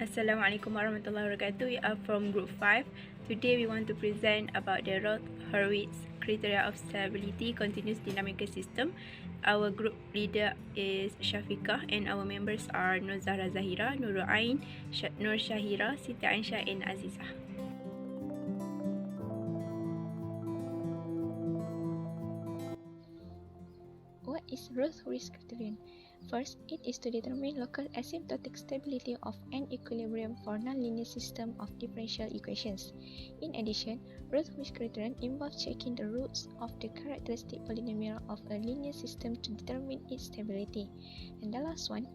Assalamualaikum warahmatullahi wabarakatuh. We are from Group 5. Today we want to present about the Routh-Hurwitz criteria of stability continuous dynamical system. Our group leader is Syafiqah and our members are Nur Zahra Zahira, Nurul Ain, Nur Syahira, Siti Aisyah and Azizah. What is Routh-Hurwitz criterion? First, it is to determine local asymptotic stability of an equilibrium for nonlinear system of differential equations. In addition, Routh-Hurwitz criterion involves checking the roots of the characteristic polynomial of a linear system to determine its stability. And the last one,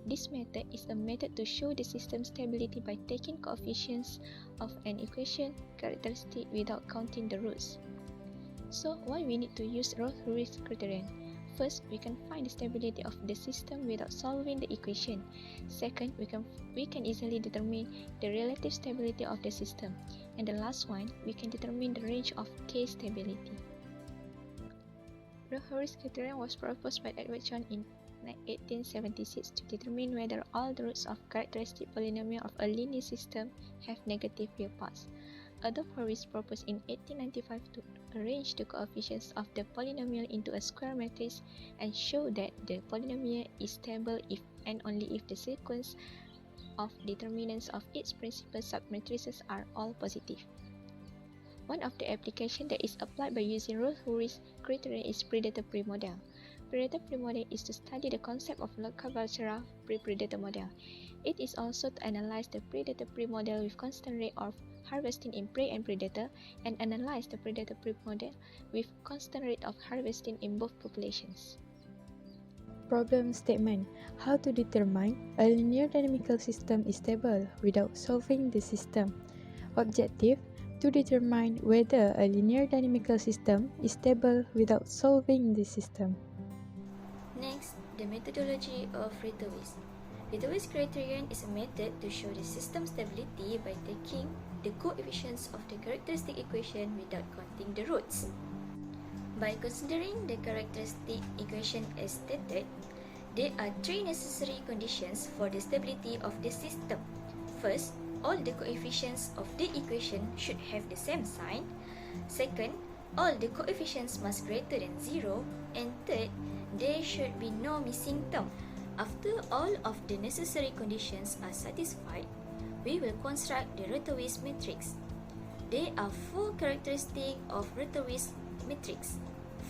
this method is a method to show the system stability by taking coefficients of an equation characteristic without counting the roots. So, why we need to use Routh-Hurwitz criterion? First, we can find the stability of the system without solving the equation. Second, we can easily determine the relative stability of the system. And the last one, we can determine the range of K stability. Routh-Hurwitz criterion was proposed by Edward John in 1876 to determine whether all the roots of characteristic polynomial of a linear system have negative real parts. Adolf Hurwitz proposed in 1895 to arrange the coefficients of the polynomial into a square matrix and show that the polynomial is stable if and only if the sequence of determinants of its principal submatrices are all positive. One of the applications that is applied by using Routh-Hurwitz criterion is predator-prey model. Predator-prey model is to study the concept of Locke-Volterra pre-predator model. It is also to analyze the predator-prey model with constant rate of harvesting in prey and predator, and analyze the predator-prey model with constant rate of harvesting in both populations. Problem statement: how to determine a linear dynamical system is stable without solving the system. Objective: to determine whether a linear dynamical system is stable without solving the system. Next, the methodology of Routh-Hurwitz. Routh-Hurwitz criterion is a method to show the system stability by taking the coefficients of the characteristic equation without counting the roots. By considering the characteristic equation as stated, there are three necessary conditions for the stability of the system. First, all the coefficients of the equation should have the same sign. Second, all the coefficients must greater than 0. And third, there should be no missing term. After all of the necessary conditions are satisfied, we will construct the Routh-Hurwitz matrix. There are four characteristics of Routh-Hurwitz matrix.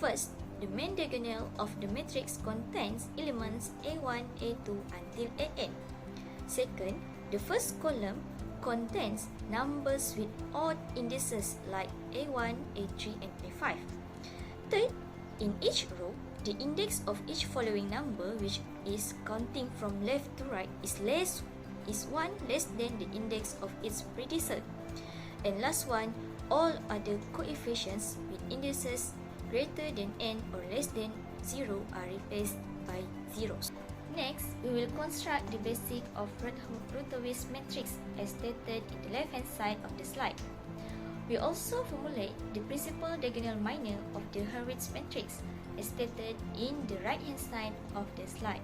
First, the main diagonal of the matrix contains elements A1, A2 until AN. Second, the first column contains numbers with odd indices like A1, A3 and A5. Third, in each row, the index of each following number, which is counting from left to right, is 1 less than the index of its predecessor. And last one, all other coefficients with indices greater than n or less than 0 are replaced by zeros. Next, we will construct the basic of Routh-Hurwitz matrix as stated in the left-hand side of the slide. We also formulate the principal diagonal minor of the Hurwitz matrix as stated in the right-hand side of the slide.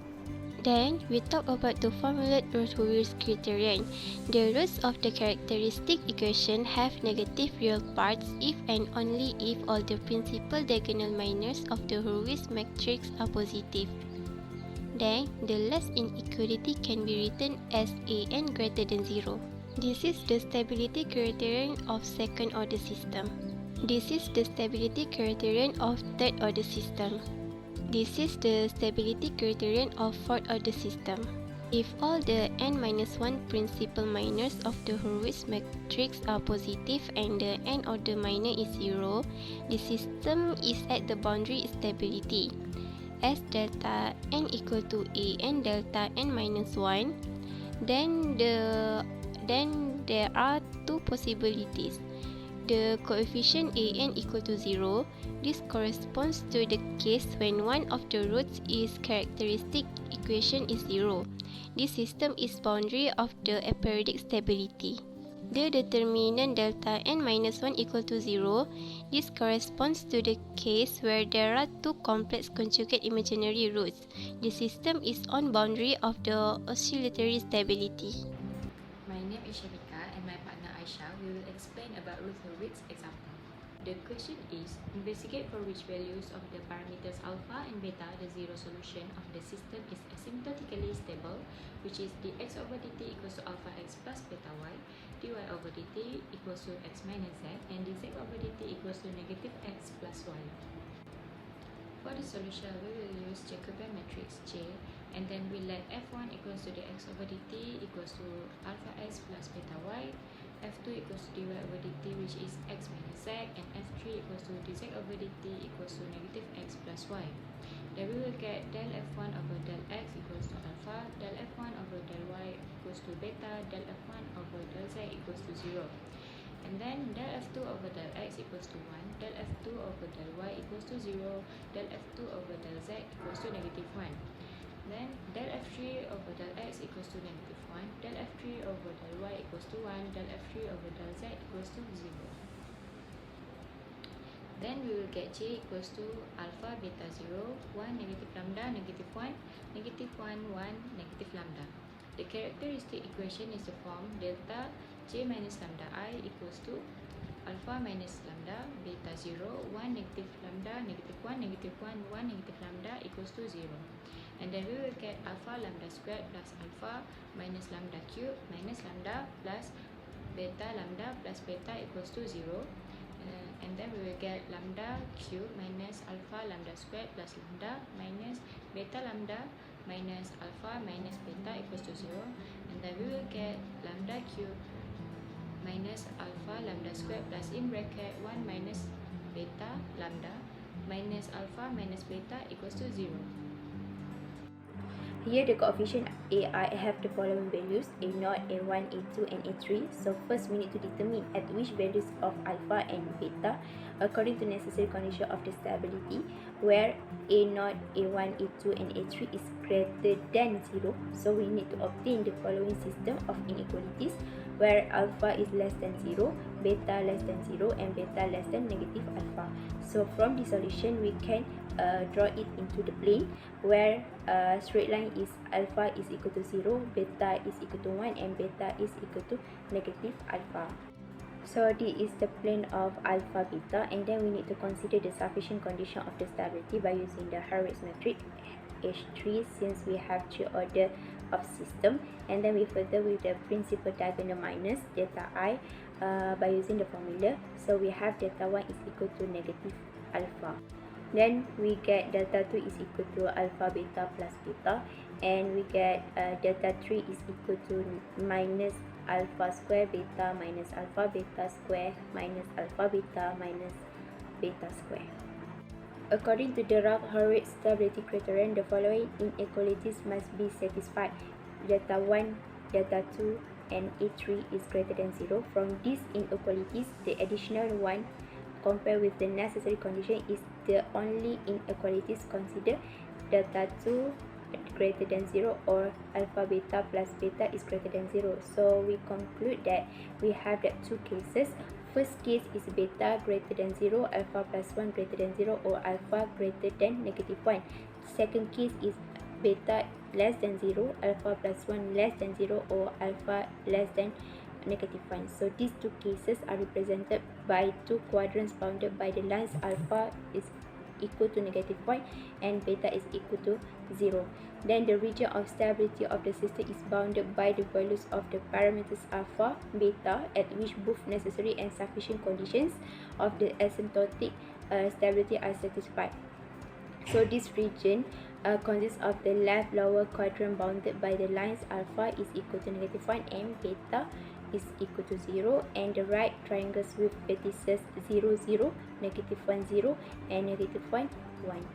Then, we talk about to formulate Routh-Hurwitz criterion. The roots of the characteristic equation have negative real parts if and only if all the principal diagonal minors of the Hurwitz matrix are positive. Then, the last inequality can be written as an greater than 0. This is the stability criterion of second-order system. This is the stability criterion of third-order system. This is the stability criterion of fourth-order system. If all the n-1 principal minors of the Hurwitz matrix are positive and the n-order minor is 0, the system is at the boundary stability. As delta n equal to a and delta n-1, then there are two possibilities. The coefficient an equal to 0. This corresponds to the case when one of the roots is characteristic equation is 0. This system is boundary of the aperiodic stability. The determinant delta n-1 equal to 0. This corresponds to the case where there are two complex conjugate imaginary roots. The system is on boundary of the oscillatory stability. is Shamika and my partner Aisha. We will explain about Routh-Hurwitz example. The question is, investigate for which values of the parameters alpha and beta the zero solution of the system is asymptotically stable, which is dx over dt equals to alpha x plus beta y, dy over dt equals to x minus z, and dz over dt equals to negative x plus y. For the solution, we will use Jacobian matrix J, and then we let f1 equals to dx over dt equals to alpha x plus beta y, f2 equals to dy over dt, which is x minus z, and f3 equals to dz over dt equals to negative x plus y. Then we will get del f1 over del x equals to alpha, del f1 over del y equals to beta, del f1 over del z equals to 0. And then del f2 over del x equals to 1, del f2 over del y equals to 0, del f2 over del z equals to negative 1. Then del f3 over del x equals to negative 1, del f3 over del y equals to 1, del f3 over del z equals to 0. Then we will get j equals to alpha beta 0, 1 negative lambda negative 1, negative 1 1 negative lambda. The characteristic equation is the form delta j minus lambda I equals to alpha minus lambda beta 0, 1 negative lambda negative 1 negative 1 1 negative lambda equals to 0. And then we will get alpha lambda squared plus alpha minus lambda cube minus lambda plus beta lambda plus beta equals to 0. And then we will get lambda cube minus alpha lambda squared plus lambda minus beta lambda minus alpha minus beta equals to 0. And then we will get lambda cube minus alpha lambda squared plus in bracket 1 minus beta lambda minus alpha minus beta equals to 0. Here the coefficient AI have the following values: A0, A1, A2 and A3. So first we need to determine at which values of alpha and beta according to necessary condition of the stability, where A0, A1, A2 and A3 is greater than 0. So we need to obtain the following system of inequalities, where alpha is less than 0, beta less than 0 and beta less than negative alpha. So from the solution we can draw it into the plane, where straight line is alpha is equal to 0, beta is equal to 1 and beta is equal to negative alpha. So this is the plane of alpha beta, and then we need to consider the sufficient condition of the stability by using the Hurwitz matrix H3, since we have 3 order of system. And then we further with the principal diagonal minus delta I by using the formula. So we have delta 1 is equal to negative alpha. Then we get delta 2 is equal to alpha beta plus beta, and we get delta 3 is equal to minus alpha square beta minus alpha beta square minus alpha beta minus beta square. According to the Routh-Hurwitz stability criterion, the following inequalities must be satisfied: delta 1, delta 2 and A3 is greater than 0. From these inequalities, the additional one compared with the necessary condition is the only inequalities considered: delta 2 greater than 0 or alpha beta plus beta is greater than 0. So we conclude that we have the two cases. First case is beta greater than 0, alpha plus 1 greater than 0 or alpha greater than negative 1. Second case is beta less than 0, alpha plus 1 less than 0 or alpha less than negative 1. So these two cases are represented by two quadrants bounded by the lines alpha is equal to negative 1 and beta is equal to 0. Then the region of stability of the system is bounded by the values of the parameters alpha, beta, at which both necessary and sufficient conditions of the asymptotic stability are satisfied. So this region consists of the left lower quadrant bounded by the lines alpha is equal to negative 1 and beta is equal to 0, and the right triangles with vertices 0 0, negative 1 0 and negative 1 1.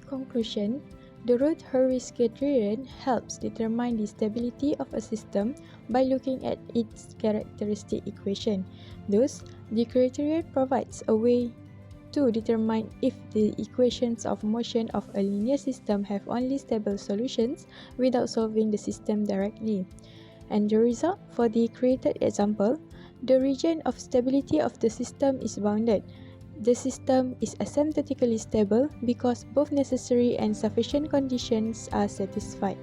Conclusion: the Routh-Hurwitz criterion helps determine the stability of a system by looking at its characteristic equation. Thus, the criterion provides a way to determine if the equations of motion of a linear system have only stable solutions without solving the system directly. And the result for the created example, the region of stability of the system is bounded. The system is asymptotically stable because both necessary and sufficient conditions are satisfied.